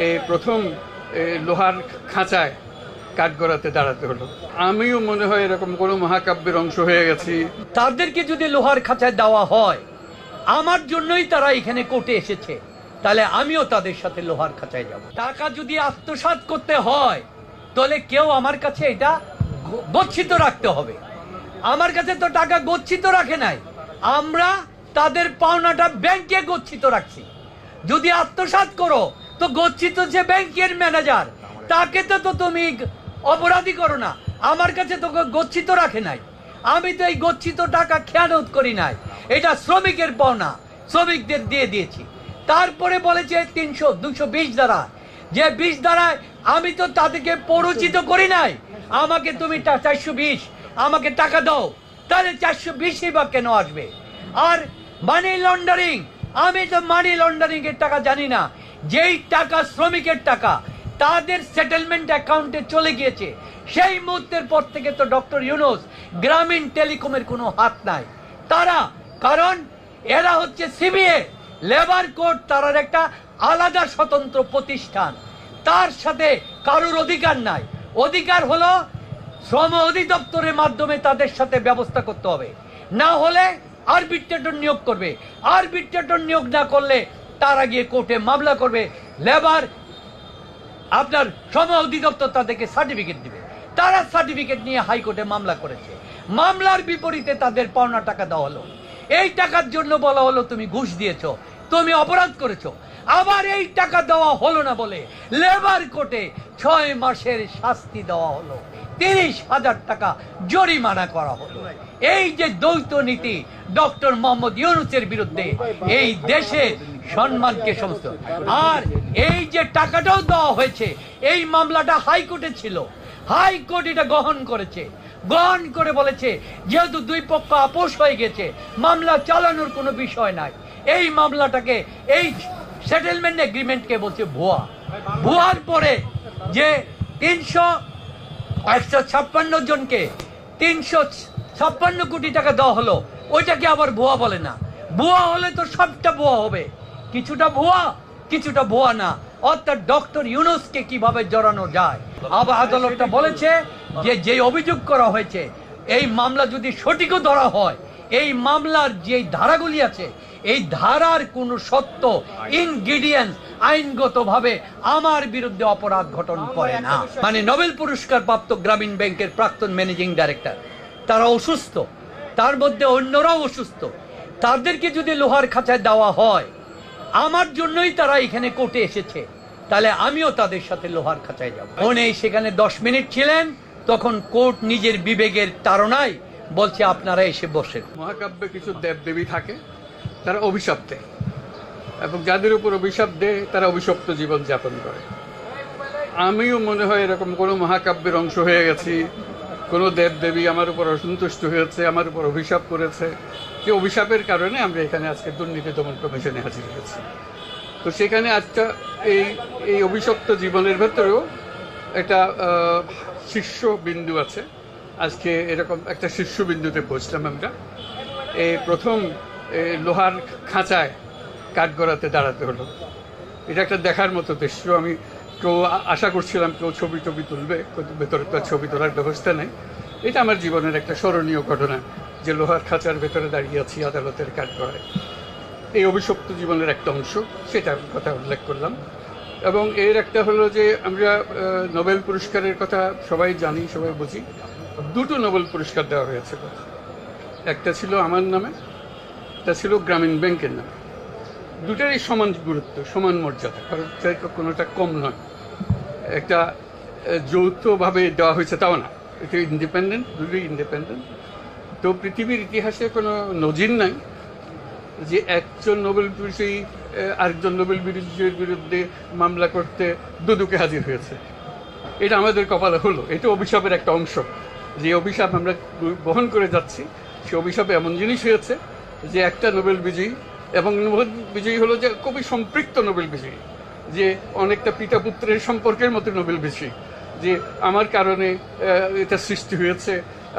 এই প্রথম লোহার খাঁচায় কাঠগড়াতে দাঁড়াতে হলো। আমিও মনে হয় এরকম কোনো মহাকাব্যের অংশ হয়ে গেছি। তাদেরকে যদি লোহার খাঁচায় দেওয়া হয়, আমার জন্যই তারা এখানে কোর্টে এসেছে, তাহলে আমিও তাদের সাথে লোহার খাঁচায় যাব। টাকা যদি আত্মসাৎ করতে হয়, তাহলে কেউ আমার কাছে এটা গচ্ছিত রাখতে হবে। আমার কাছে তো টাকা গচ্ছিত রাখে নাই, আমরা তাদের পাওনাটা ব্যাংকে গচ্ছিত রাখছি। যদি আত্মসাৎ করো তো গচ্ছিত যে ব্যাংকের ম্যানেজার, তাকে তো তুমি অপরাধী করো না। আমার কাছে তো গচ্ছিত রাখে নাই, আমি তো এই গচ্ছিত টাকা খেয়ানত করি নাই। এটা শ্রমিকের পাওনা, শ্রমিকদের দিয়ে দিয়েছি। তারপরে বলেছে 220 দ্বারা, যে 20 দ্বারায় আমি তো তাদেরকে পরিচিত করি নাই। আমাকে তুমি 420 আমাকে টাকা দাও, তাহলে 420 বা কেন আসবে? আর মানি লন্ডারিং, আমি তো মানি লন্ডারিং এর টাকা জানি না। যেই টাকা শ্রমিকের টাকা তাদের সেটেলমেন্ট অ্যাকাউন্টে চলে গিয়েছে, সেই মুহূর্তের পর থেকে তো ডক্টর ইউনূস গ্রামীণ টেলিকমের কোনো হাত নাই। তারা, কারণ এরা হচ্ছে সিবিএ, লেবার কোড, তার একটা আলাদা স্বতন্ত্র প্রতিষ্ঠান, তার সাথে কারোর অধিকার নাই। অধিকার হলো শ্রম অধিদপ্তরের মাধ্যমে তাদের সাথে ব্যবস্থা করতে হবে, না হলে আরবিট্রেটর নিয়োগ করবে। আরবিট্রেটর নিয়োগ না করলে তারা গিয়ে কোর্টে মামলা করবে। লেবার আপনার শ্রম অধিদপ্তর তাদেরকে সার্টিফিকেট দিবে, তারা সার্টিফিকেট নিয়ে হাইকোর্টে মামলা করেছে। মামলার বিপরীতে তাদের পাওনা টাকা দেওয়া হলো। এই টাকার জন্য বলা হলো তুমি ঘুষ দিয়েছো, তুমি অপরাধ করেছো। আবার এই টাকা দেওয়া হলো না বলে লেবার কোর্টে 6 মাসের শাস্তি দেওয়া হলো, 30,000 টাকা জরিমানা করা হলো। এই যে দ্বৈত নীতি ডক্টর মোহাম্মদ ইউনূসের বিরুদ্ধে, এই দেশে সম্মানকে সমস্ত। আর এই যে টাকাটাও দেওয়া হয়েছে, এই মামলাটা হাইকোর্টে ছিল, হাইকোর্ট এটা গ্রহণ করেছে। গ্রহণ করে বলেছে যেহেতু দুই পক্ষ আপোষ হয়ে গেছে, মামলা চালানোর কোনো বিষয় নাই। এই মামলাটাকে, এই সেটেলমেন্ট এগ্রিমেন্টকে বলছে ভুয়া। ভুয়ার পরে যে 156 জনকে 356 কোটি টাকা দেওয়া হলো, ওইটাকে আবার ভুয়া বলে না। ভুয়া হলে তো সবটা ভুয়া হবে, কিছুটা ভুয়া কিছুটা ভুয়া না। অর্থাৎ ডক্টর ইউনূসকে কিভাবে জড়ানো যায়। আবার আদালতটা বলেছে যে যে অভিযোগ করা হয়েছে, এই মামলা যদি সঠিকও ধরা হয়, এই মামলার যে ধারাগুলি আছে, এই ধারার কোনো সত্য ইনগ্রেডিয়েন্টস আইনগতভাবে আমার বিরুদ্ধে অপরাধ গঠন করে না। মানে নোবেল পুরস্কার প্রাপ্ত গ্রামীণ ব্যাংকের প্রাক্তন ম্যানেজিং ডাইরেক্টর, তারা অসুস্থ, তার মধ্যে অন্যরাও অসুস্থ। তাদেরকে যদি লোহার খাঁচায় দেওয়া হয়, আমার জন্যই তারা এখানে কোর্টে এসেছে, তাহলে আমিও তাদের সাথে লোহার খাঁচায় যাব। উনি সেখানে 10 মিনিট ছিলেন, তখন কোর্ট নিজের বিবেকের তাড়নায় বলছে আপনারা এসে বসেন। মহাকাব্যে কিছু দেবদেবী থাকে, তারা অভিশাপ দেয়, এবং যাদের উপর অভিশাপ দেয় তারা অভিশপ্ত জীবন যাপন করে। আমিও মনে হয় এরকম কোনো মহাকাব্যের অংশ হয়ে গেছি। কোনো দেবদেবী আমার উপর অসন্তুষ্ট হয়েছে, আমার উপর অভিশাপ করেছে, যে অভিশাপের কারণে আমরা এখানে আজকে দুর্নীতি দমন কমিশনে হাজির হয়েছি। তো সেখানে আজটা এই অভিশপ্ত জীবনের ভেতরেও একটা শীর্ষবিন্দু আছে। আজকে এরকম একটা শীর্ষবিন্দুতে পৌঁছলাম আমরা। এই প্রথম লোহার খাঁচায় কাঠগড়াতে দাঁড়াতে হলো। এটা একটা দেখার মতো দৃশ্য। আমি কেউ আশা করছিলাম কেউ ছবি তুলবে, কিন্তু ভেতরে তো ছবি তোলার ব্যবস্থা নেই। এটা আমার জীবনের একটা স্মরণীয় ঘটনা, যে লোহার খাঁচার ভেতরে দাঁড়িয়ে আছি আদালতের কাঠগড়ায়। এই অভিশপ্ত জীবনের একটা অংশ, সেটার কথা উল্লেখ করলাম। এবং এর একটা হলো যে আমরা নোবেল পুরস্কারের কথা সবাই জানি, সবাই বুঝি। 2টো নোবেল পুরস্কার দেওয়া হয়েছিল, একটা ছিল আমার নামে, একটা ছিল গ্রামীণ ব্যাংকের নামে। দুটারই সমান গুরুত্ব, সমান মর্যাদা, কারণ কোনোটা কম নয়। একটা যৌথভাবে দেওয়া হয়েছে তাও না, এটা ইন্ডিপেন্ডেন্ট, দুটোই ইন্ডিপেন্ডেন্ট। তো পৃথিবীর ইতিহাসে কোনো নজির নাই যে একজন নোবেল বিজয়ী আরেকজন নোবেল বিজয়ীর বিরুদ্ধে মামলা করতে দুদকে হাজির হয়েছে। এটা আমাদের কপালে হলো। এটা অভিশাপের একটা অংশ। যে অভিশাপ আমরা বহন করে যাচ্ছি, সে অভিশাপে এমন জিনিস হয়েছে যে একটা নোবেল বিজয়ী, এবং নোবেল বিজয়ী হলো যে খুবই সম্পৃক্ত নোবেল বিজয়ী, যে অনেকটা পিতা পুত্রের সম্পর্কের মতো নোবেল বিজয়ী, যে আমার কারণে এটা সৃষ্টি হয়েছে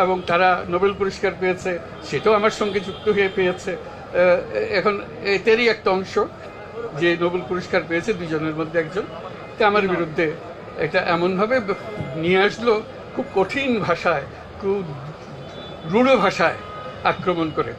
এবং তারা নোবেল পুরস্কার পেয়েছে, সেটাও আমার সঙ্গে যুক্ত হয়ে পেয়েছে। এখন এটারই একটা অংশ যে নোবেল পুরস্কার পেয়েছে 2 জনের মধ্যে একজন। আমার বিরুদ্ধে এটা এমনভাবে নিয়ে আসলো, খুব কঠিন ভাষায়, খুব রূঢ় ভাষায় আক্রমণ করে।